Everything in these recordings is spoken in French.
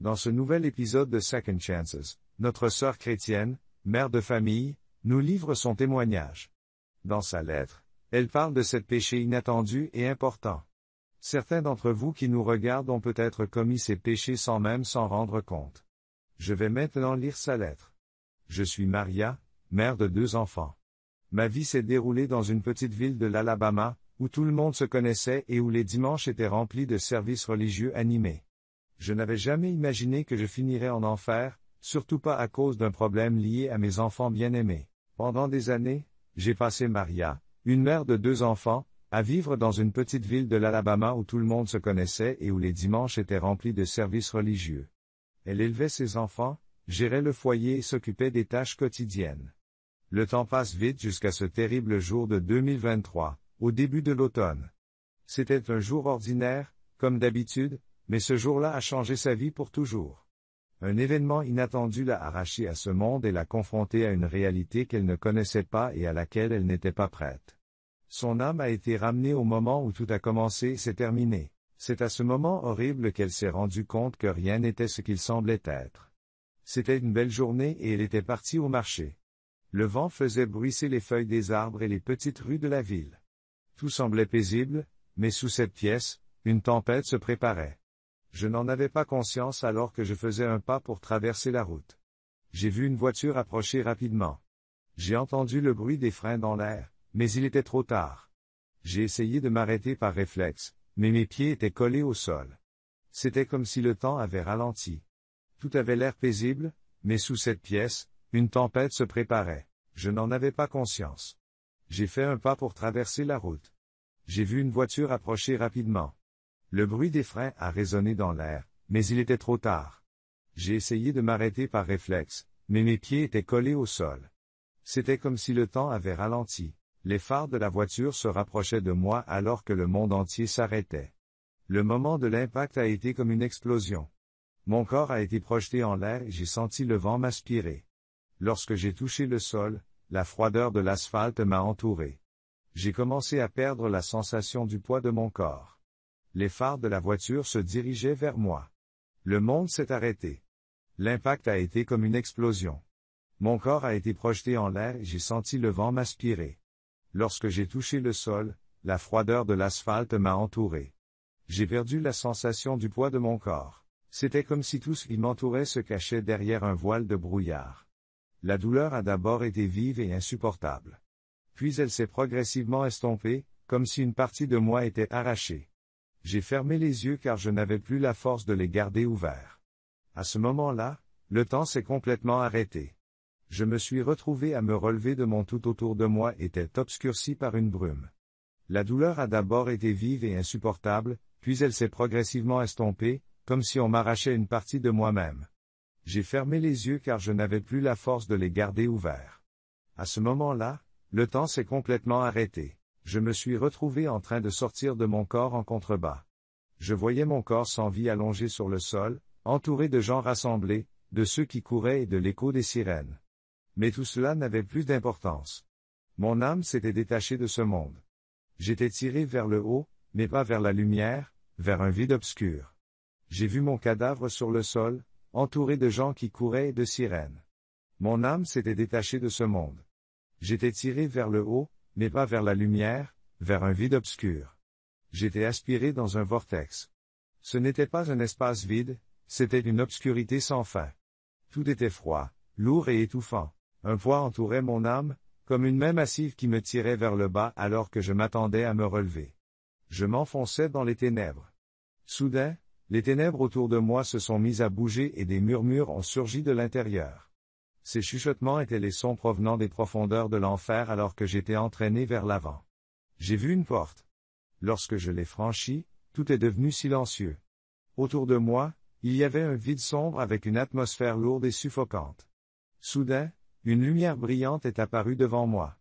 Dans ce nouvel épisode de Second Chances, notre sœur chrétienne, mère de famille, nous livre son témoignage. Dans sa lettre, elle parle de cet péché inattendu et important. Certains d'entre vous qui nous regardent ont peut-être commis ces péchés sans même s'en rendre compte. Je vais maintenant lire sa lettre. Je suis Maria, mère de 2 enfants. Ma vie s'est déroulée dans une petite ville de l'Alabama, où tout le monde se connaissait et où les dimanches étaient remplis de services religieux animés. Je n'avais jamais imaginé que je finirais en enfer, surtout pas à cause d'un problème lié à mes enfants bien-aimés. Pendant des années, j'ai passé Maria, une mère de 2 enfants, à vivre dans une petite ville de l'Alabama où tout le monde se connaissait et où les dimanches étaient remplis de services religieux. Elle élevait ses enfants, gérait le foyer et s'occupait des tâches quotidiennes. Le temps passe vite jusqu'à ce terrible jour de 2023, au début de l'automne. C'était un jour ordinaire, comme d'habitude, mais ce jour-là a changé sa vie pour toujours. Un événement inattendu l'a arrachée à ce monde et l'a confrontée à une réalité qu'elle ne connaissait pas et à laquelle elle n'était pas prête. Son âme a été ramenée au moment où tout a commencé et s'est terminé. C'est à ce moment horrible qu'elle s'est rendue compte que rien n'était ce qu'il semblait être. C'était une belle journée et elle était partie au marché. Le vent faisait bruisser les feuilles des arbres et les petites rues de la ville. Tout semblait paisible, mais sous cette pièce, une tempête se préparait. Je n'en avais pas conscience alors que je faisais un pas pour traverser la route. J'ai vu une voiture approcher rapidement. J'ai entendu le bruit des freins dans l'air, mais il était trop tard. J'ai essayé de m'arrêter par réflexe, mais mes pieds étaient collés au sol. C'était comme si le temps avait ralenti. Tout avait l'air paisible, mais sous cette pièce, une tempête se préparait. Je n'en avais pas conscience. J'ai fait un pas pour traverser la route. J'ai vu une voiture approcher rapidement. Le bruit des freins a résonné dans l'air, mais il était trop tard. J'ai essayé de m'arrêter par réflexe, mais mes pieds étaient collés au sol. C'était comme si le temps avait ralenti. Les phares de la voiture se rapprochaient de moi alors que le monde entier s'arrêtait. Le moment de l'impact a été comme une explosion. Mon corps a été projeté en l'air et j'ai senti le vent m'aspirer. Lorsque j'ai touché le sol, la froideur de l'asphalte m'a entouré. J'ai commencé à perdre la sensation du poids de mon corps. Les phares de la voiture se dirigeaient vers moi. Le monde s'est arrêté. L'impact a été comme une explosion. Mon corps a été projeté en l'air et j'ai senti le vent m'aspirer. Lorsque j'ai touché le sol, la froideur de l'asphalte m'a entouré. J'ai perdu la sensation du poids de mon corps. C'était comme si tout ce qui m'entourait se cachait derrière un voile de brouillard. La douleur a d'abord été vive et insupportable. Puis elle s'est progressivement estompée, comme si une partie de moi était arrachée. J'ai fermé les yeux car je n'avais plus la force de les garder ouverts. À ce moment-là, le temps s'est complètement arrêté. Je me suis retrouvé à me relever de mon tout autour de moi était obscurci par une brume. La douleur a d'abord été vive et insupportable, puis elle s'est progressivement estompée, comme si on m'arrachait une partie de moi-même. J'ai fermé les yeux car je n'avais plus la force de les garder ouverts. À ce moment-là, le temps s'est complètement arrêté. Je me suis retrouvé en train de sortir de mon corps en contrebas. Je voyais mon corps sans vie allongé sur le sol, entouré de gens rassemblés, de ceux qui couraient et de l'écho des sirènes. Mais tout cela n'avait plus d'importance. Mon âme s'était détachée de ce monde. J'étais tiré vers le haut, mais pas vers la lumière, vers un vide obscur. J'ai vu mon cadavre sur le sol, entouré de gens qui couraient et de sirènes. Mon âme s'était détachée de ce monde. J'étais tiré vers le haut, mais pas vers la lumière, vers un vide obscur. J'étais aspiré dans un vortex. Ce n'était pas un espace vide, c'était une obscurité sans fin. Tout était froid, lourd et étouffant. Un poids entourait mon âme, comme une main massive qui me tirait vers le bas alors que je m'attendais à me relever. Je m'enfonçais dans les ténèbres. Soudain, les ténèbres autour de moi se sont mises à bouger et des murmures ont surgi de l'intérieur. Ces chuchotements étaient les sons provenant des profondeurs de l'enfer alors que j'étais entraîné vers l'avant. J'ai vu une porte. Lorsque je l'ai franchie, tout est devenu silencieux. Autour de moi, il y avait un vide sombre avec une atmosphère lourde et suffocante. Soudain, une lumière brillante est apparue devant moi.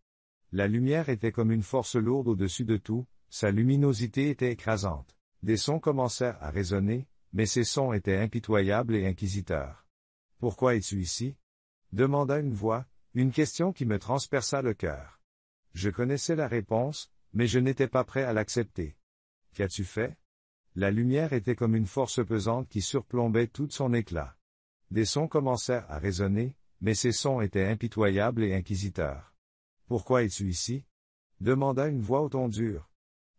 La lumière était comme une force lourde au-dessus de tout, sa luminosité était écrasante. Des sons commencèrent à résonner, mais ces sons étaient impitoyables et inquisiteurs. « Pourquoi es-tu ici » demanda une voix, une question qui me transperça le cœur. Je connaissais la réponse, mais je n'étais pas prêt à l'accepter. « Qu'as-tu fait » La lumière était comme une force pesante qui surplombait tout son éclat. Des sons commencèrent à résonner, mais ces sons étaient impitoyables et inquisiteurs. « Pourquoi es-tu ici » demanda une voix au ton dur.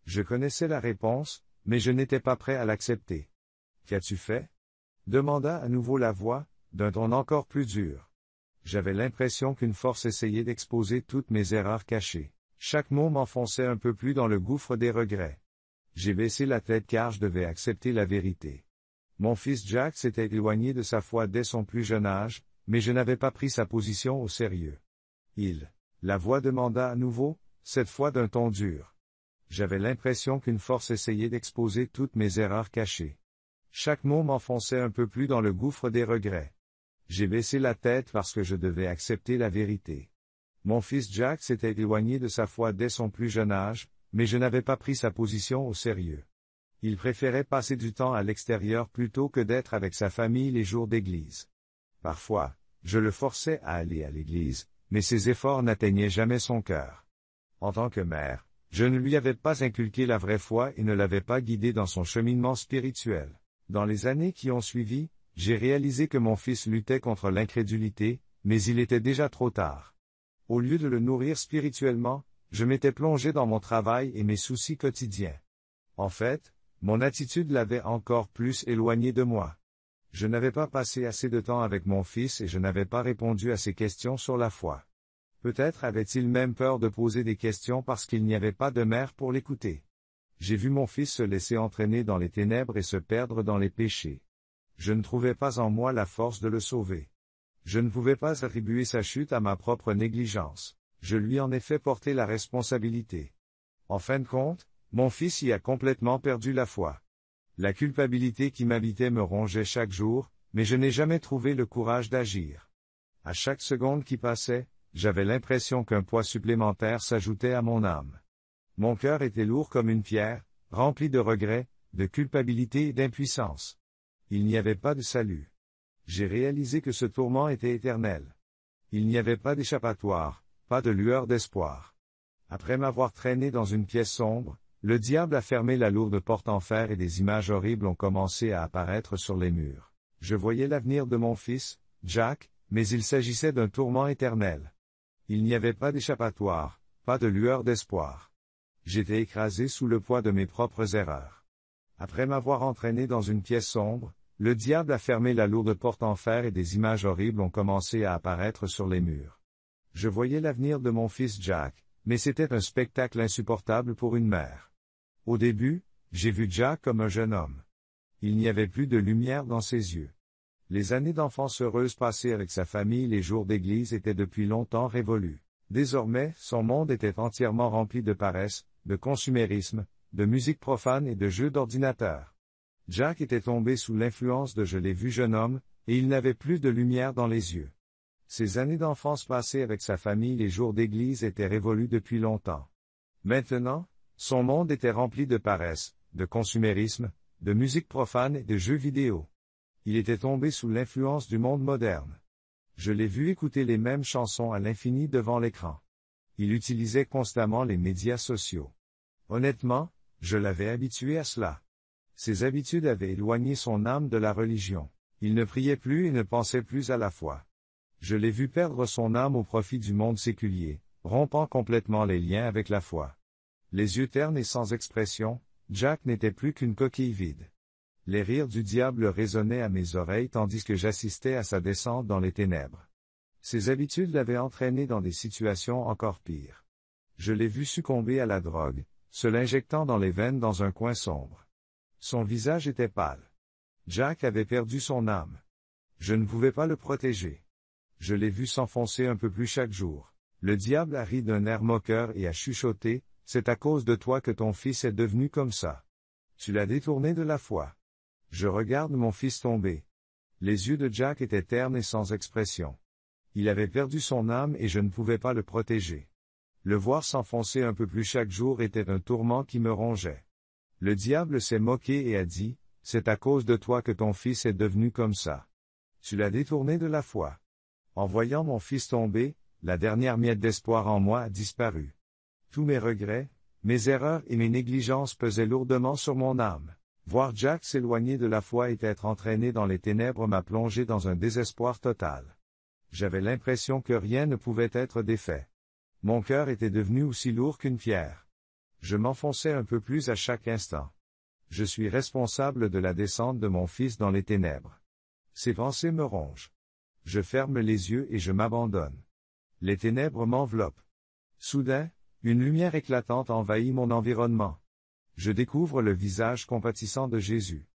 Je connaissais la réponse, mais je n'étais pas prêt à l'accepter. « Qu'as-tu fait » demanda à nouveau la voix, d'un ton encore plus dur. J'avais l'impression qu'une force essayait d'exposer toutes mes erreurs cachées. Chaque mot m'enfonçait un peu plus dans le gouffre des regrets. J'ai baissé la tête car je devais accepter la vérité. Mon fils Jack s'était éloigné de sa foi dès son plus jeune âge, mais je n'avais pas pris sa position au sérieux. La voix demanda à nouveau, cette fois d'un ton dur. J'avais l'impression qu'une force essayait d'exposer toutes mes erreurs cachées. Chaque mot m'enfonçait un peu plus dans le gouffre des regrets. J'ai baissé la tête parce que je devais accepter la vérité. Mon fils Jack s'était éloigné de sa foi dès son plus jeune âge, mais je n'avais pas pris sa position au sérieux. Il préférait passer du temps à l'extérieur plutôt que d'être avec sa famille les jours d'église. Parfois, je le forçais à aller à l'église, mais ses efforts n'atteignaient jamais son cœur. En tant que mère, je ne lui avais pas inculqué la vraie foi et ne l'avais pas guidé dans son cheminement spirituel. Dans les années qui ont suivi, j'ai réalisé que mon fils luttait contre l'incrédulité, mais il était déjà trop tard. Au lieu de le nourrir spirituellement, je m'étais plongé dans mon travail et mes soucis quotidiens. En fait, mon attitude l'avait encore plus éloigné de moi. Je n'avais pas passé assez de temps avec mon fils et je n'avais pas répondu à ses questions sur la foi. Peut-être avait-il même peur de poser des questions parce qu'il n'y avait pas de mère pour l'écouter. J'ai vu mon fils se laisser entraîner dans les ténèbres et se perdre dans les péchés. Je ne trouvais pas en moi la force de le sauver. Je ne pouvais pas attribuer sa chute à ma propre négligence. Je lui en ai fait porter la responsabilité. En fin de compte, mon fils y a complètement perdu la foi. La culpabilité qui m'habitait me rongeait chaque jour, mais je n'ai jamais trouvé le courage d'agir. À chaque seconde qui passait, j'avais l'impression qu'un poids supplémentaire s'ajoutait à mon âme. Mon cœur était lourd comme une pierre, rempli de regrets, de culpabilité et d'impuissance. Il n'y avait pas de salut. J'ai réalisé que ce tourment était éternel. Il n'y avait pas d'échappatoire, pas de lueur d'espoir. Après m'avoir traîné dans une pièce sombre, le diable a fermé la lourde porte en fer et des images horribles ont commencé à apparaître sur les murs. Je voyais l'avenir de mon fils, Jack, mais il s'agissait d'un tourment éternel. Il n'y avait pas d'échappatoire, pas de lueur d'espoir. J'étais écrasé sous le poids de mes propres erreurs. Après m'avoir entraîné dans une pièce sombre, le diable a fermé la lourde porte en fer et des images horribles ont commencé à apparaître sur les murs. Je voyais l'avenir de mon fils Jack, mais c'était un spectacle insupportable pour une mère. Au début, j'ai vu Jack comme un jeune homme. Il n'y avait plus de lumière dans ses yeux. Les années d'enfance heureuse passées avec sa famille, les jours d'église étaient depuis longtemps révolus. Désormais, son monde était entièrement rempli de paresse, de consumérisme, de musique profane et de jeux d'ordinateur. Jack était tombé sous l'influence de Je l'ai vu jeune homme, et il n'avait plus de lumière dans les yeux. Ses années d'enfance passées avec sa famille, les jours d'église étaient révolus depuis longtemps. Maintenant, son monde était rempli de paresse, de consumérisme, de musique profane et de jeux vidéo. Il était tombé sous l'influence du monde moderne. Je l'ai vu écouter les mêmes chansons à l'infini devant l'écran. Il utilisait constamment les médias sociaux. Honnêtement, je l'avais habitué à cela. Ses habitudes avaient éloigné son âme de la religion. Il ne priait plus et ne pensait plus à la foi. Je l'ai vu perdre son âme au profit du monde séculier, rompant complètement les liens avec la foi. Les yeux ternes et sans expression, Jack n'était plus qu'une coquille vide. Les rires du diable résonnaient à mes oreilles tandis que j'assistais à sa descente dans les ténèbres. Ses habitudes l'avaient entraîné dans des situations encore pires. Je l'ai vu succomber à la drogue, se l'injectant dans les veines dans un coin sombre. Son visage était pâle. Jack avait perdu son âme. Je ne pouvais pas le protéger. Je l'ai vu s'enfoncer un peu plus chaque jour. Le diable a ri d'un air moqueur et a chuchoté, « C'est à cause de toi que ton fils est devenu comme ça. Tu l'as détourné de la foi. » Je regarde mon fils tomber. Les yeux de Jack étaient ternes et sans expression. Il avait perdu son âme et je ne pouvais pas le protéger. Le voir s'enfoncer un peu plus chaque jour était un tourment qui me rongeait. Le diable s'est moqué et a dit, « C'est à cause de toi que ton fils est devenu comme ça. Tu l'as détourné de la foi. » En voyant mon fils tomber, la dernière miette d'espoir en moi a disparu. Tous mes regrets, mes erreurs et mes négligences pesaient lourdement sur mon âme. Voir Jack s'éloigner de la foi et être entraîné dans les ténèbres m'a plongé dans un désespoir total. J'avais l'impression que rien ne pouvait être défait. Mon cœur était devenu aussi lourd qu'une pierre. Je m'enfonçais un peu plus à chaque instant. Je suis responsable de la descente de mon fils dans les ténèbres. Ces pensées me rongent. Je ferme les yeux et je m'abandonne. Les ténèbres m'enveloppent. Soudain, une lumière éclatante envahit mon environnement. Je découvre le visage compatissant de Jésus.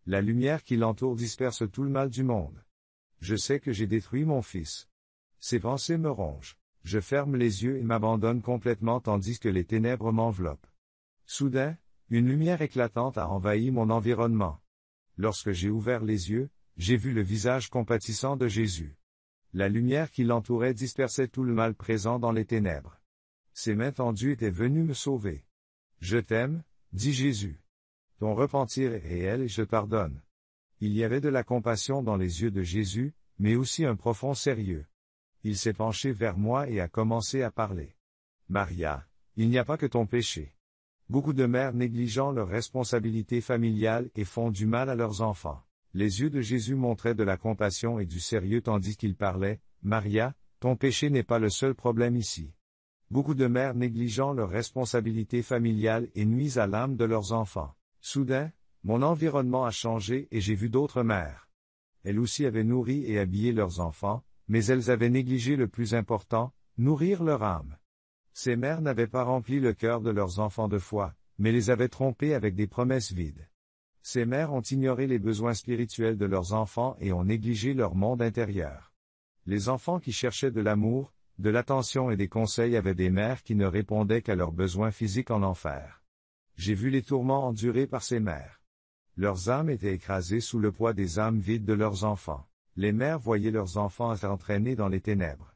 La lumière qui l'entoure disperse tout le mal du monde. Je sais que j'ai détruit mon fils. Ces pensées me rongent. Je ferme les yeux et m'abandonne complètement tandis que les ténèbres m'enveloppent. Soudain, une lumière éclatante a envahi mon environnement. Lorsque j'ai ouvert les yeux, j'ai vu le visage compatissant de Jésus. La lumière qui l'entourait dispersait tout le mal présent dans les ténèbres. Ses mains tendues étaient venues me sauver. Je t'aime, dit Jésus. Ton repentir est réel et je pardonne. Il y avait de la compassion dans les yeux de Jésus, mais aussi un profond sérieux. Il s'est penché vers moi et a commencé à parler. Maria, il n'y a pas que ton péché. Beaucoup de mères négligeant leurs responsabilités familiales et font du mal à leurs enfants. Les yeux de Jésus montraient de la compassion et du sérieux tandis qu'il parlait. Maria, ton péché n'est pas le seul problème ici. Beaucoup de mères négligeant leurs responsabilités familiales et nuisent à l'âme de leurs enfants. Soudain, mon environnement a changé et j'ai vu d'autres mères. Elles aussi avaient nourri et habillé leurs enfants, mais elles avaient négligé le plus important, nourrir leur âme. Ces mères n'avaient pas rempli le cœur de leurs enfants de foi, mais les avaient trompés avec des promesses vides. Ces mères ont ignoré les besoins spirituels de leurs enfants et ont négligé leur monde intérieur. Les enfants qui cherchaient de l'amour, de l'attention et des conseils avaient des mères qui ne répondaient qu'à leurs besoins physiques en enfer. J'ai vu les tourments endurés par ces mères. Leurs âmes étaient écrasées sous le poids des âmes vides de leurs enfants. Les mères voyaient leurs enfants être entraînés dans les ténèbres.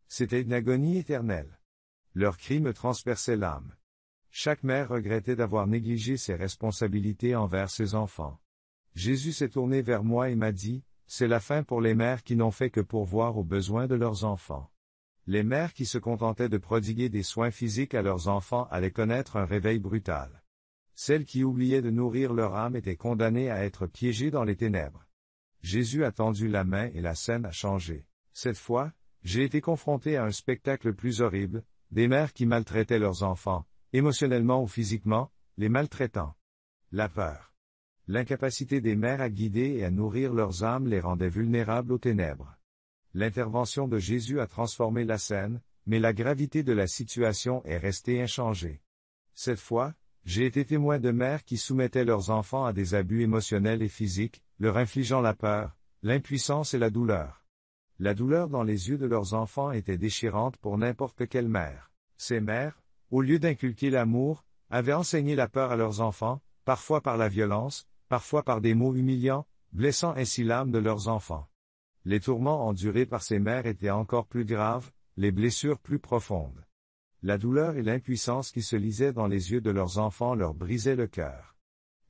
C'était une agonie éternelle. Leurs cris me transperçaient l'âme. Chaque mère regrettait d'avoir négligé ses responsabilités envers ses enfants. Jésus s'est tourné vers moi et m'a dit, c'est la fin pour les mères qui n'ont fait que pourvoir aux besoins de leurs enfants. Les mères qui se contentaient de prodiguer des soins physiques à leurs enfants allaient connaître un réveil brutal. Celles qui oubliaient de nourrir leur âme étaient condamnées à être piégées dans les ténèbres. Jésus a tendu la main et la scène a changé. Cette fois, j'ai été confronté à un spectacle plus horrible, des mères qui maltraitaient leurs enfants, émotionnellement ou physiquement, les maltraitant. La peur. L'incapacité des mères à guider et à nourrir leurs âmes les rendait vulnérables aux ténèbres. L'intervention de Jésus a transformé la scène, mais la gravité de la situation est restée inchangée. Cette fois, j'ai été témoin de mères qui soumettaient leurs enfants à des abus émotionnels et physiques, leur infligeant la peur, l'impuissance et la douleur. La douleur dans les yeux de leurs enfants était déchirante pour n'importe quelle mère. Ces mères, au lieu d'inculquer l'amour, avaient enseigné la peur à leurs enfants, parfois par la violence, parfois par des mots humiliants, blessant ainsi l'âme de leurs enfants. Les tourments endurés par ces mères étaient encore plus graves, les blessures plus profondes. La douleur et l'impuissance qui se lisaient dans les yeux de leurs enfants leur brisaient le cœur.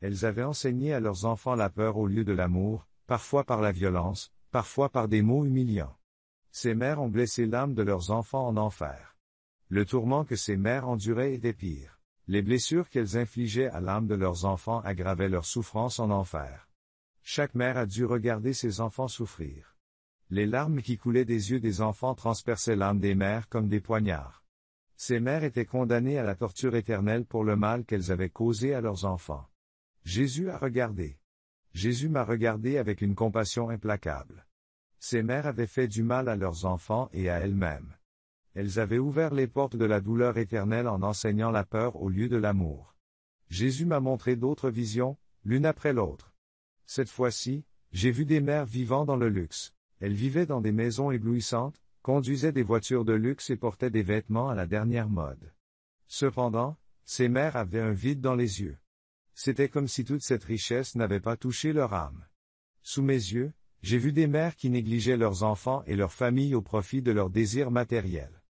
Elles avaient enseigné à leurs enfants la peur au lieu de l'amour, parfois par la violence, parfois par des mots humiliants. Ces mères ont blessé l'âme de leurs enfants en enfer. Le tourment que ces mères enduraient était pire. Les blessures qu'elles infligeaient à l'âme de leurs enfants aggravaient leur souffrance en enfer. Chaque mère a dû regarder ses enfants souffrir. Les larmes qui coulaient des yeux des enfants transperçaient l'âme des mères comme des poignards. Ces mères étaient condamnées à la torture éternelle pour le mal qu'elles avaient causé à leurs enfants. Jésus a regardé. Jésus m'a regardé avec une compassion implacable. Ces mères avaient fait du mal à leurs enfants et à elles-mêmes. Elles avaient ouvert les portes de la douleur éternelle en enseignant la peur au lieu de l'amour. Jésus m'a montré d'autres visions, l'une après l'autre. Cette fois-ci, j'ai vu des mères vivant dans le luxe. Elles vivaient dans des maisons éblouissantes, conduisaient des voitures de luxe et portaient des vêtements à la dernière mode. Cependant, ces mères avaient un vide dans les yeux. C'était comme si toute cette richesse n'avait pas touché leur âme. Sous mes yeux, j'ai vu des mères qui négligeaient leurs enfants et leurs familles au profit de leurs désirs matériels.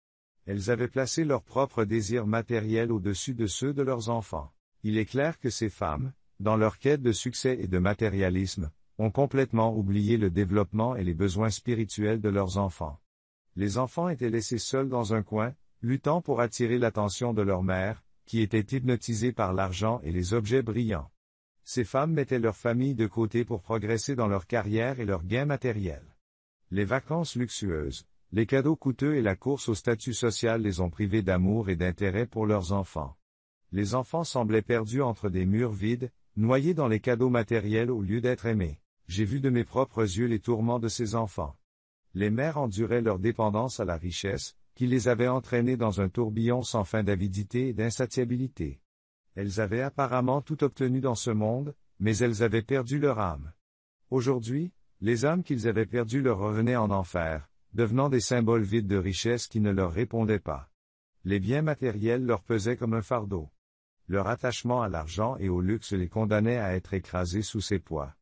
Elles avaient placé leurs propres désirs matériels au-dessus de ceux de leurs enfants. Il est clair que ces femmes, dans leur quête de succès et de matérialisme, ont complètement oublié le développement et les besoins spirituels de leurs enfants. Les enfants étaient laissés seuls dans un coin, luttant pour attirer l'attention de leur mère, qui était hypnotisée par l'argent et les objets brillants. Ces femmes mettaient leur famille de côté pour progresser dans leur carrière et leurs gains matériels. Les vacances luxueuses, les cadeaux coûteux et la course au statut social les ont privées d'amour et d'intérêt pour leurs enfants. Les enfants semblaient perdus entre des murs vides, noyés dans les cadeaux matériels au lieu d'être aimés. J'ai vu de mes propres yeux les tourments de ces enfants. Les mères enduraient leur dépendance à la richesse, qui les avait entraînés dans un tourbillon sans fin d'avidité et d'insatiabilité. Elles avaient apparemment tout obtenu dans ce monde, mais elles avaient perdu leur âme. Aujourd'hui, les âmes qu'ils avaient perdues leur revenaient en enfer, devenant des symboles vides de richesse qui ne leur répondaient pas. Les biens matériels leur pesaient comme un fardeau. Leur attachement à l'argent et au luxe les condamnait à être écrasés sous ses poids.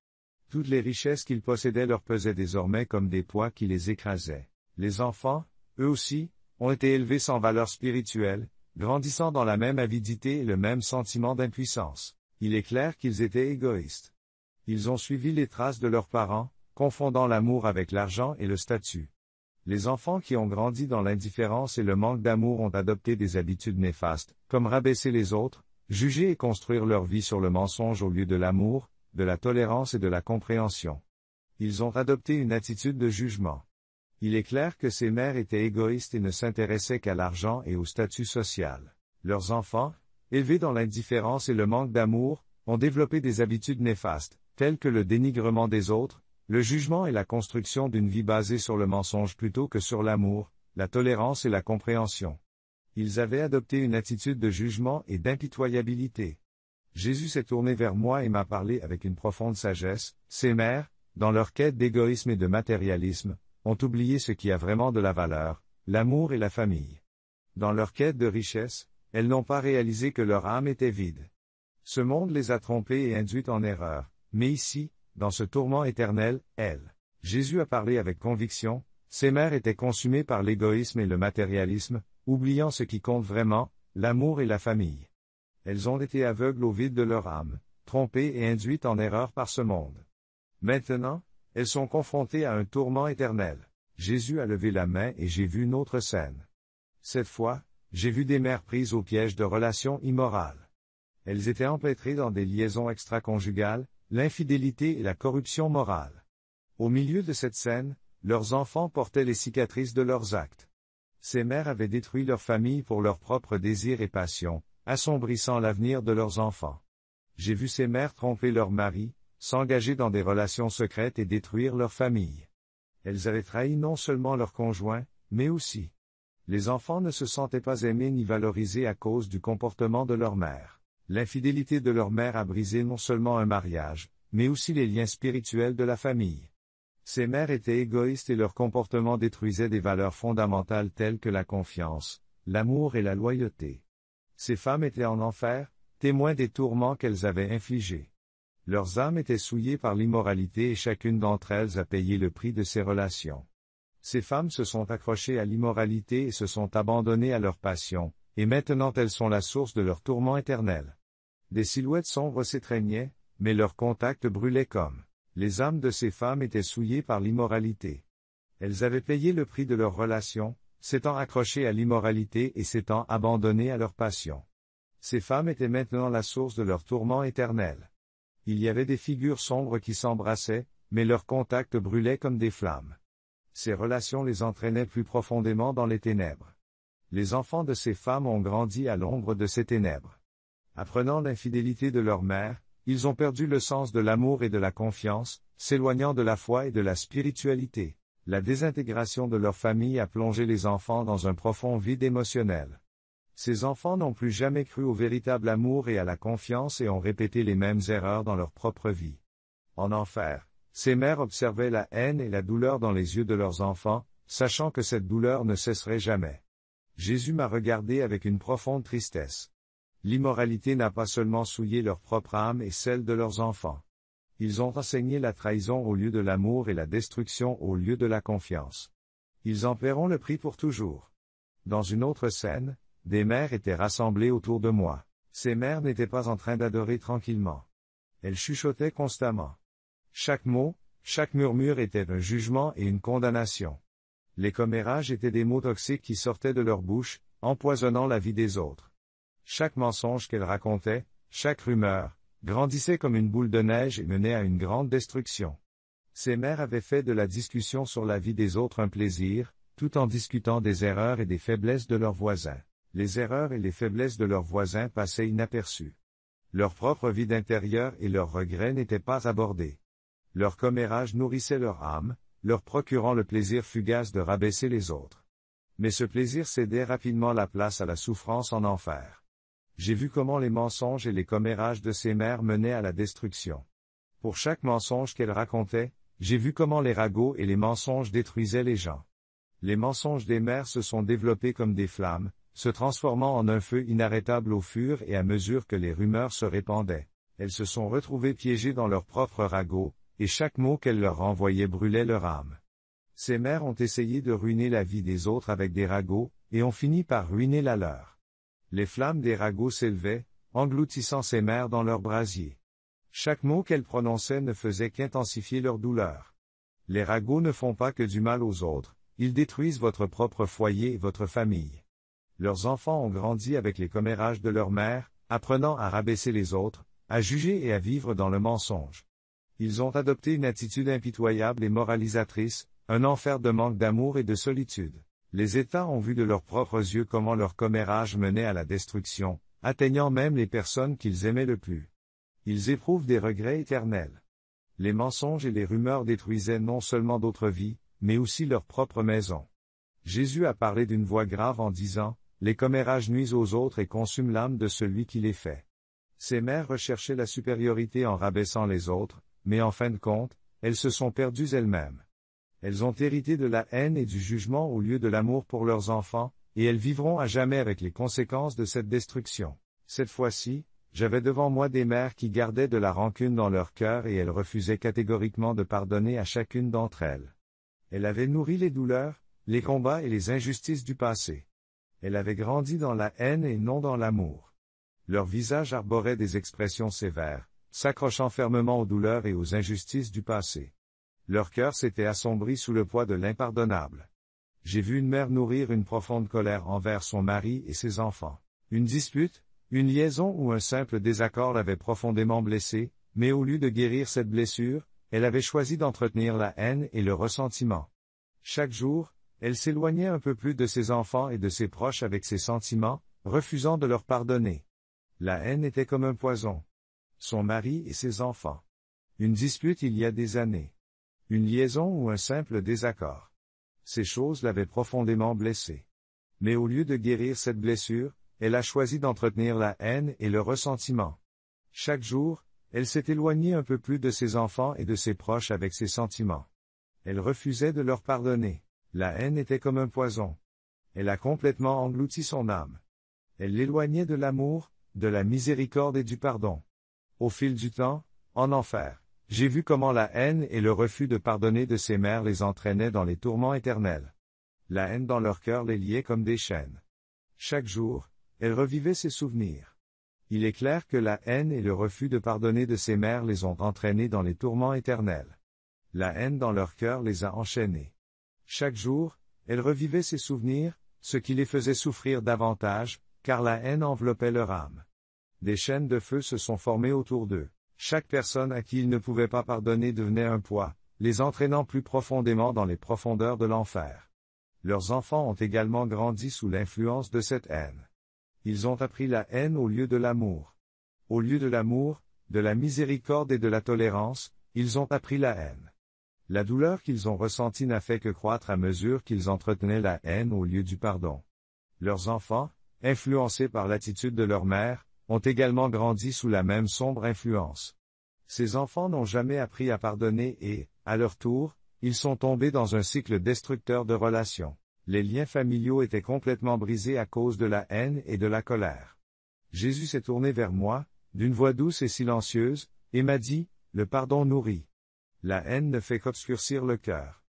Toutes les richesses qu'ils possédaient leur pesaient désormais comme des poids qui les écrasaient. Les enfants, eux aussi, ont été élevés sans valeur spirituelle, grandissant dans la même avidité et le même sentiment d'impuissance. Il est clair qu'ils étaient égoïstes. Ils ont suivi les traces de leurs parents, confondant l'amour avec l'argent et le statut. Les enfants qui ont grandi dans l'indifférence et le manque d'amour ont adopté des habitudes néfastes, comme rabaisser les autres, juger et construire leur vie sur le mensonge au lieu de l'amour, de la tolérance et de la compréhension. Ils ont adopté une attitude de jugement. Il est clair que ces mères étaient égoïstes et ne s'intéressaient qu'à l'argent et au statut social. Leurs enfants, élevés dans l'indifférence et le manque d'amour, ont développé des habitudes néfastes, telles que le dénigrement des autres, le jugement et la construction d'une vie basée sur le mensonge plutôt que sur l'amour, la tolérance et la compréhension. Ils avaient adopté une attitude de jugement et d'impitoyabilité. Jésus s'est tourné vers moi et m'a parlé avec une profonde sagesse. Ces mères, dans leur quête d'égoïsme et de matérialisme, ont oublié ce qui a vraiment de la valeur, l'amour et la famille. Dans leur quête de richesse, elles n'ont pas réalisé que leur âme était vide. Ce monde les a trompées et induites en erreur, mais ici, dans ce tourment éternel, Jésus a parlé avec conviction, ces mères étaient consumées par l'égoïsme et le matérialisme, oubliant ce qui compte vraiment, l'amour et la famille. Elles ont été aveugles au vide de leur âme, trompées et induites en erreur par ce monde. Maintenant, elles sont confrontées à un tourment éternel. Jésus a levé la main et j'ai vu une autre scène. Cette fois, j'ai vu des mères prises au piège de relations immorales. Elles étaient empêtrées dans des liaisons extra-conjugales, l'infidélité et la corruption morale. Au milieu de cette scène, leurs enfants portaient les cicatrices de leurs actes. Ces mères avaient détruit leur famille pour leurs propres désirs et passions, assombrissant l'avenir de leurs enfants. J'ai vu ces mères tromper leurs maris, s'engager dans des relations secrètes et détruire leur famille. Elles avaient trahi non seulement leur conjoint, mais aussi. Les enfants ne se sentaient pas aimés ni valorisés à cause du comportement de leur mère. L'infidélité de leur mère a brisé non seulement un mariage, mais aussi les liens spirituels de la famille. Ces mères étaient égoïstes et leur comportement détruisait des valeurs fondamentales telles que la confiance, l'amour et la loyauté. Ces femmes étaient en enfer, témoins des tourments qu'elles avaient infligés. Leurs âmes étaient souillées par l'immoralité et chacune d'entre elles a payé le prix de ces relations. Ces femmes se sont accrochées à l'immoralité et se sont abandonnées à leur passion, et maintenant elles sont la source de leur tourment éternel. Des silhouettes sombres s'étreignaient, mais leur contact brûlait comme. Les âmes de ces femmes étaient souillées par l'immoralité. Elles avaient payé le prix de leur relation, s'étant accrochées à l'immoralité et s'étant abandonnées à leur passion. Ces femmes étaient maintenant la source de leur tourment éternel. Il y avait des figures sombres qui s'embrassaient, mais leur contact brûlait comme des flammes. Ces relations les entraînaient plus profondément dans les ténèbres. Les enfants de ces femmes ont grandi à l'ombre de ces ténèbres. Apprenant l'infidélité de leur mère, ils ont perdu le sens de l'amour et de la confiance, s'éloignant de la foi et de la spiritualité. La désintégration de leur famille a plongé les enfants dans un profond vide émotionnel. Ces enfants n'ont plus jamais cru au véritable amour et à la confiance et ont répété les mêmes erreurs dans leur propre vie. En enfer, ces mères observaient la haine et la douleur dans les yeux de leurs enfants, sachant que cette douleur ne cesserait jamais. Jésus m'a regardé avec une profonde tristesse. L'immoralité n'a pas seulement souillé leur propre âme et celle de leurs enfants. Ils ont enseigné la trahison au lieu de l'amour et la destruction au lieu de la confiance. Ils en paieront le prix pour toujours. Dans une autre scène, des mères étaient rassemblées autour de moi. Ces mères n'étaient pas en train d'adorer tranquillement. Elles chuchotaient constamment. Chaque mot, chaque murmure était un jugement et une condamnation. Les commérages étaient des mots toxiques qui sortaient de leur bouche, empoisonnant la vie des autres. Chaque mensonge qu'elles racontaient, chaque rumeur, grandissait comme une boule de neige et menait à une grande destruction. Ces mères avaient fait de la discussion sur la vie des autres un plaisir, tout en discutant des erreurs et des faiblesses de leurs voisins. Les erreurs et les faiblesses de leurs voisins passaient inaperçues. Leur propre vie d'intérieur et leurs regrets n'étaient pas abordés. Leur commérage nourrissait leur âme, leur procurant le plaisir fugace de rabaisser les autres. Mais ce plaisir cédait rapidement la place à la souffrance en enfer. J'ai vu comment les mensonges et les commérages de ces mères menaient à la destruction. Pour chaque mensonge qu'elles racontaient, j'ai vu comment les ragots et les mensonges détruisaient les gens. Les mensonges des mères se sont développés comme des flammes, se transformant en un feu inarrêtable au fur et à mesure que les rumeurs se répandaient. Elles se sont retrouvées piégées dans leurs propres ragots, et chaque mot qu'elles leur renvoyaient brûlait leur âme. Ces mères ont essayé de ruiner la vie des autres avec des ragots, et ont fini par ruiner la leur. Les flammes des ragots s'élevaient, engloutissant ces mères dans leur brasier. Chaque mot qu'elles prononçaient ne faisait qu'intensifier leur douleur. Les ragots ne font pas que du mal aux autres, ils détruisent votre propre foyer et votre famille. Leurs enfants ont grandi avec les commérages de leur mère, apprenant à rabaisser les autres, à juger et à vivre dans le mensonge. Ils ont adopté une attitude impitoyable et moralisatrice, un enfer de manque d'amour et de solitude. Les États ont vu de leurs propres yeux comment leur commérage menait à la destruction, atteignant même les personnes qu'ils aimaient le plus. Ils éprouvent des regrets éternels. Les mensonges et les rumeurs détruisaient non seulement d'autres vies, mais aussi leur propre maison. Jésus a parlé d'une voix grave en disant, « Les commérages nuisent aux autres et consument l'âme de celui qui les fait. » Ces mères recherchaient la supériorité en rabaissant les autres, mais en fin de compte, elles se sont perdues elles-mêmes. Elles ont hérité de la haine et du jugement au lieu de l'amour pour leurs enfants, et elles vivront à jamais avec les conséquences de cette destruction. Cette fois-ci, j'avais devant moi des mères qui gardaient de la rancune dans leur cœur et elles refusaient catégoriquement de pardonner à chacune d'entre elles. Elles avaient nourri les douleurs, les combats et les injustices du passé. Elles avaient grandi dans la haine et non dans l'amour. Leur visage arborait des expressions sévères, s'accrochant fermement aux douleurs et aux injustices du passé. Leur cœur s'était assombri sous le poids de l'impardonnable. J'ai vu une mère nourrir une profonde colère envers son mari et ses enfants. Une dispute, une liaison ou un simple désaccord l'avait profondément blessée, mais au lieu de guérir cette blessure, elle avait choisi d'entretenir la haine et le ressentiment. Chaque jour, elle s'éloignait un peu plus de ses enfants et de ses proches avec ses sentiments, refusant de leur pardonner. La haine était comme un poison. Son mari et ses enfants. Une dispute il y a des années. Une liaison ou un simple désaccord. Ces choses l'avaient profondément blessée. Mais au lieu de guérir cette blessure, elle a choisi d'entretenir la haine et le ressentiment. Chaque jour, elle s'est éloignée un peu plus de ses enfants et de ses proches avec ses sentiments. Elle refusait de leur pardonner. La haine était comme un poison. Elle a complètement englouti son âme. Elle l'éloignait de l'amour, de la miséricorde et du pardon. Au fil du temps, en enfer, j'ai vu comment la haine et le refus de pardonner de ces mères les entraînaient dans les tourments éternels. La haine dans leur cœur les liait comme des chaînes. Chaque jour, elles revivaient ces souvenirs. Il est clair que la haine et le refus de pardonner de ces mères les ont entraînés dans les tourments éternels. La haine dans leur cœur les a enchaînés. Chaque jour, elles revivaient ces souvenirs, ce qui les faisait souffrir davantage, car la haine enveloppait leur âme. Des chaînes de feu se sont formées autour d'eux. Chaque personne à qui ils ne pouvaient pas pardonner devenait un poids, les entraînant plus profondément dans les profondeurs de l'enfer. Leurs enfants ont également grandi sous l'influence de cette haine. Ils ont appris la haine au lieu de l'amour. Au lieu de l'amour, de la miséricorde et de la tolérance, ils ont appris la haine. La douleur qu'ils ont ressentie n'a fait que croître à mesure qu'ils entretenaient la haine au lieu du pardon. Leurs enfants, influencés par l'attitude de leur mère, ont également grandi sous la même sombre influence. Ces enfants n'ont jamais appris à pardonner et, à leur tour, ils sont tombés dans un cycle destructeur de relations. Les liens familiaux étaient complètement brisés à cause de la haine et de la colère. Jésus s'est tourné vers moi, d'une voix douce et silencieuse, et m'a dit, « Le pardon nourrit. La haine ne fait qu'obscurcir le cœur. »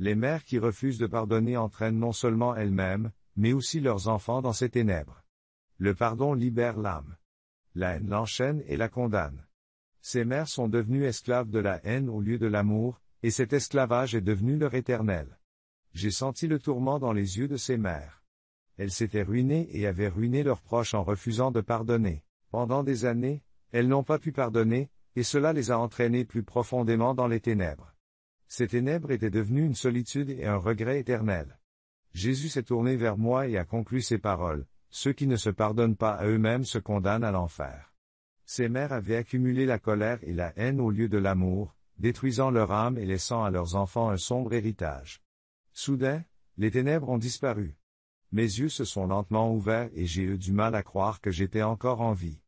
Les mères qui refusent de pardonner entraînent non seulement elles-mêmes, mais aussi leurs enfants dans ces ténèbres. Le pardon libère l'âme. La haine l'enchaîne et la condamne. Ces mères sont devenues esclaves de la haine au lieu de l'amour, et cet esclavage est devenu leur éternel. J'ai senti le tourment dans les yeux de ces mères. Elles s'étaient ruinées et avaient ruiné leurs proches en refusant de pardonner. Pendant des années, Elles n'ont pas pu pardonner, et cela les a entraînées plus profondément dans les ténèbres. Ces ténèbres étaient devenues une solitude et un regret éternel. Jésus s'est tourné vers moi et a conclu ces paroles: ceux qui ne se pardonnent pas à eux-mêmes se condamnent à l'enfer. Ces mères avaient accumulé la colère et la haine au lieu de l'amour, détruisant leur âme et laissant à leurs enfants un sombre héritage. Soudain, les ténèbres ont disparu. Mes yeux se sont lentement ouverts et j'ai eu du mal à croire que j'étais encore en vie.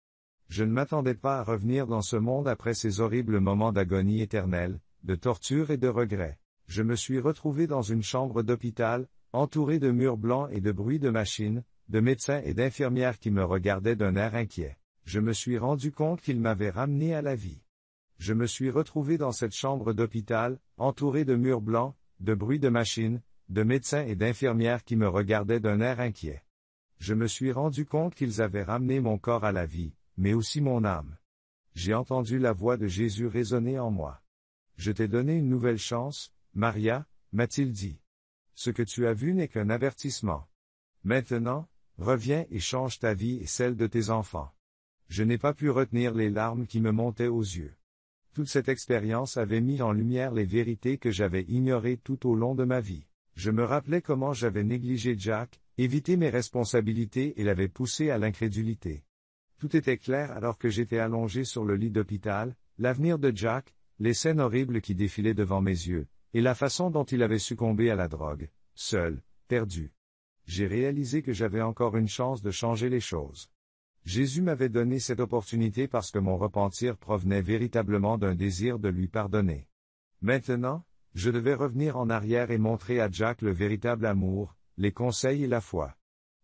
Je ne m'attendais pas à revenir dans ce monde après ces horribles moments d'agonie éternelle, de torture et de regret. Je me suis retrouvé dans une chambre d'hôpital, entouré de murs blancs et de bruit de machines, de médecins et d'infirmières qui me regardaient d'un air inquiet. Je me suis rendu compte qu'ils m'avaient ramené à la vie. Je me suis retrouvé dans cette chambre d'hôpital, entouré de murs blancs, de bruit de machines, de médecins et d'infirmières qui me regardaient d'un air inquiet. Je me suis rendu compte qu'ils avaient ramené mon corps à la vie, mais aussi mon âme. J'ai entendu la voix de Jésus résonner en moi. Je t'ai donné une nouvelle chance, Maria, m'a-t-il dit. Ce que tu as vu n'est qu'un avertissement. Maintenant, reviens et change ta vie et celle de tes enfants. Je n'ai pas pu retenir les larmes qui me montaient aux yeux. Toute cette expérience avait mis en lumière les vérités que j'avais ignorées tout au long de ma vie. Je me rappelais comment j'avais négligé Jack, évité mes responsabilités et l'avais poussé à l'incrédulité. Tout était clair alors que j'étais allongé sur le lit d'hôpital, l'avenir de Jack, les scènes horribles qui défilaient devant mes yeux, et la façon dont il avait succombé à la drogue, seul, perdu. J'ai réalisé que j'avais encore une chance de changer les choses. Jésus m'avait donné cette opportunité parce que mon repentir provenait véritablement d'un désir de lui pardonner. Maintenant, je devais revenir en arrière et montrer à Jack le véritable amour, les conseils et la foi.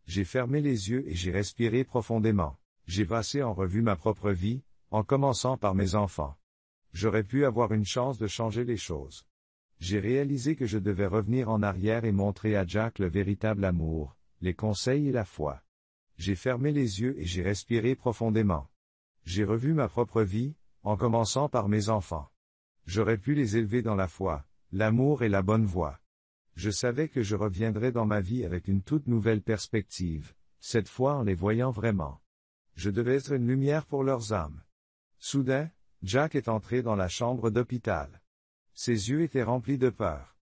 J'ai fermé les yeux et j'ai respiré profondément. J'ai passé en revue ma propre vie, en commençant par mes enfants. J'aurais pu avoir une chance de changer les choses. J'ai réalisé que je devais revenir en arrière et montrer à Jack le véritable amour, les conseils et la foi. J'ai fermé les yeux et j'ai respiré profondément. J'ai revu ma propre vie, en commençant par mes enfants. J'aurais pu les élever dans la foi, l'amour et la bonne voie. Je savais que je reviendrais dans ma vie avec une toute nouvelle perspective, cette fois en les voyant vraiment. Je devais être une lumière pour leurs âmes. Soudain, Jack est entré dans la chambre d'hôpital. Ses yeux étaient remplis de peur.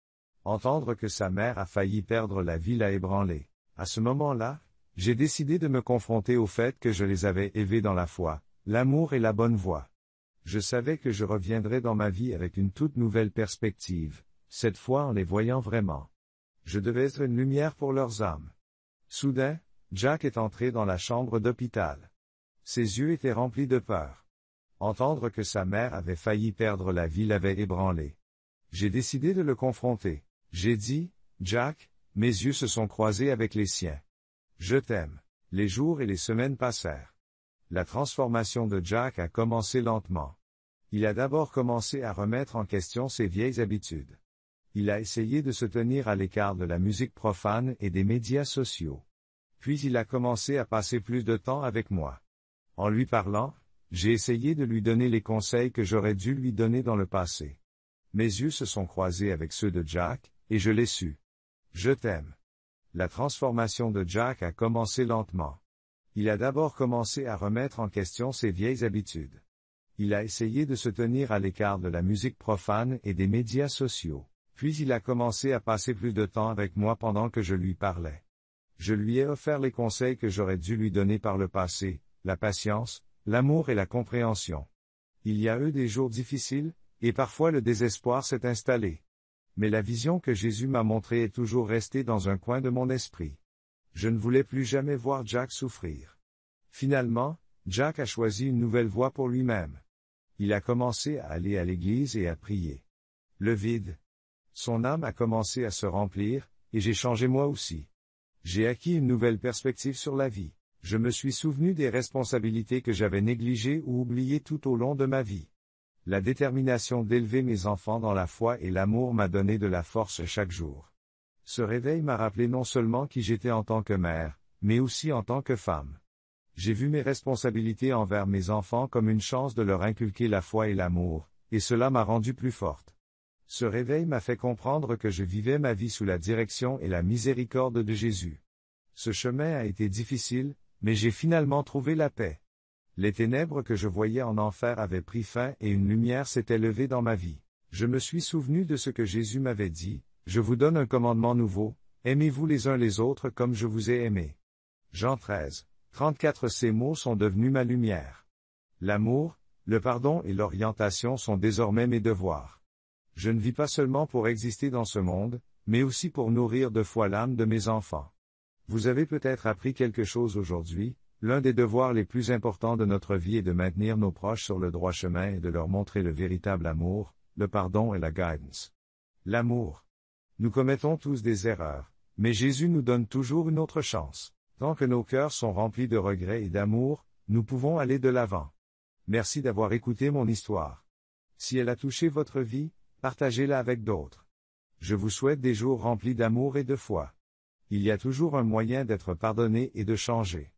Entendre que sa mère a failli perdre la vie l'a ébranlé. À ce moment-là, j'ai décidé de me confronter au fait que je les avais élevés dans la foi, l'amour et la bonne voie. Je savais que je reviendrais dans ma vie avec une toute nouvelle perspective, cette fois en les voyant vraiment. Je devais être une lumière pour leurs âmes. Soudain, Jack est entré dans la chambre d'hôpital. Ses yeux étaient remplis de peur. Entendre que sa mère avait failli perdre la vie l'avait ébranlé. J'ai décidé de le confronter. J'ai dit, Jack, mes yeux se sont croisés avec les siens. Je t'aime. Les jours et les semaines passèrent. La transformation de Jack a commencé lentement. Il a d'abord commencé à remettre en question ses vieilles habitudes. Il a essayé de se tenir à l'écart de la musique profane et des médias sociaux. Puis il a commencé à passer plus de temps avec moi. En lui parlant, j'ai essayé de lui donner les conseils que j'aurais dû lui donner dans le passé. Mes yeux se sont croisés avec ceux de Jack, et je l'ai su. Je t'aime. La transformation de Jack a commencé lentement. Il a d'abord commencé à remettre en question ses vieilles habitudes. Il a essayé de se tenir à l'écart de la musique profane et des médias sociaux. Puis il a commencé à passer plus de temps avec moi pendant que je lui parlais. Je lui ai offert les conseils que j'aurais dû lui donner par le passé, la patience, l'amour et la compréhension. Il y a eu des jours difficiles, et parfois le désespoir s'est installé. Mais la vision que Jésus m'a montrée est toujours restée dans un coin de mon esprit. Je ne voulais plus jamais voir Jack souffrir. Finalement, Jack a choisi une nouvelle voie pour lui-même. Il a commencé à aller à l'église et à prier. Le vide. Son âme a commencé à se remplir, et j'ai changé moi aussi. J'ai acquis une nouvelle perspective sur la vie. Je me suis souvenu des responsabilités que j'avais négligées ou oubliées tout au long de ma vie. La détermination d'élever mes enfants dans la foi et l'amour m'a donné de la force chaque jour. Ce réveil m'a rappelé non seulement qui j'étais en tant que mère, mais aussi en tant que femme. J'ai vu mes responsabilités envers mes enfants comme une chance de leur inculquer la foi et l'amour, et cela m'a rendue plus forte. Ce réveil m'a fait comprendre que je vivais ma vie sous la direction et la miséricorde de Jésus. Ce chemin a été difficile, mais j'ai finalement trouvé la paix. Les ténèbres que je voyais en enfer avaient pris fin et une lumière s'était levée dans ma vie. Je me suis souvenu de ce que Jésus m'avait dit, « Je vous donne un commandement nouveau, aimez-vous les uns les autres comme je vous ai aimé. » Jean 13, 34. Ces mots sont devenus ma lumière. L'amour, le pardon et l'orientation sont désormais mes devoirs. Je ne vis pas seulement pour exister dans ce monde, mais aussi pour nourrir de foi l'âme de mes enfants. Vous avez peut-être appris quelque chose aujourd'hui. L'un des devoirs les plus importants de notre vie est de maintenir nos proches sur le droit chemin et de leur montrer le véritable amour, le pardon et la guidance. L'amour. Nous commettons tous des erreurs, mais Jésus nous donne toujours une autre chance. Tant que nos cœurs sont remplis de regrets et d'amour, nous pouvons aller de l'avant. Merci d'avoir écouté mon histoire. Si elle a touché votre vie, partagez-la avec d'autres. Je vous souhaite des jours remplis d'amour et de foi. Il y a toujours un moyen d'être pardonné et de changer.